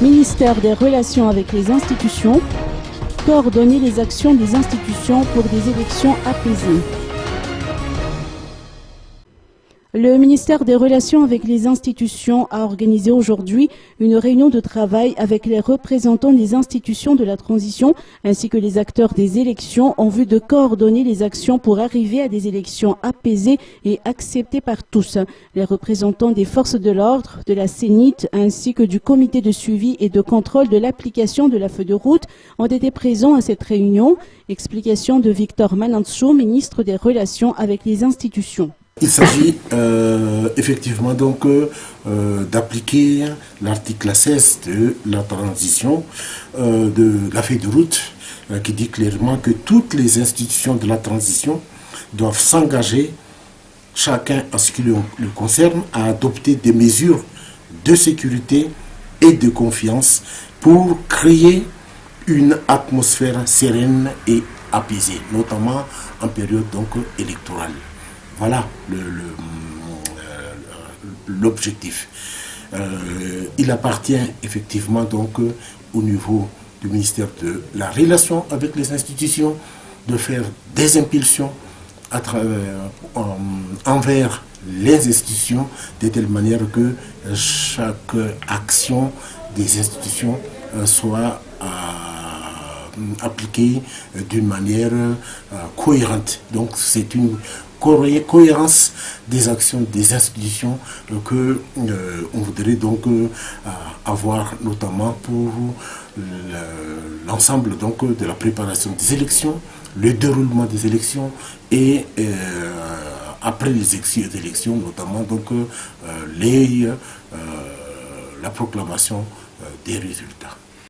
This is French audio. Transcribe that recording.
Ministère des Relations avec les institutions, coordonner les actions des institutions pour des élections apaisées. Le ministère des Relations avec les institutions a organisé aujourd'hui une réunion de travail avec les représentants des institutions de la transition ainsi que les acteurs des élections en vue de coordonner les actions pour arriver à des élections apaisées et acceptées par tous. Les représentants des forces de l'ordre, de la CENIT ainsi que du comité de suivi et de contrôle de l'application de la feuille de route ont été présents à cette réunion. Explication de Victor Manantsou, ministre des Relations avec les institutions. Il s'agit effectivement donc d'appliquer l'article 16 de la transition de la feuille de route qui dit clairement que toutes les institutions de la transition doivent s'engager, chacun à ce qui le concerne, à adopter des mesures de sécurité et de confiance pour créer une atmosphère sereine et apaisée, notamment en période donc électorale. Voilà l'objectif. Il appartient effectivement donc au niveau du ministère de la Relation avec les institutions de faire des impulsions envers les institutions de telle manière que chaque action des institutions soit appliquée d'une manière cohérente. Donc c'est une cohérence des actions des institutions que on voudrait donc avoir notamment pour l'ensemble donc de la préparation des élections, le déroulement des élections et après les élections notamment donc la proclamation des résultats.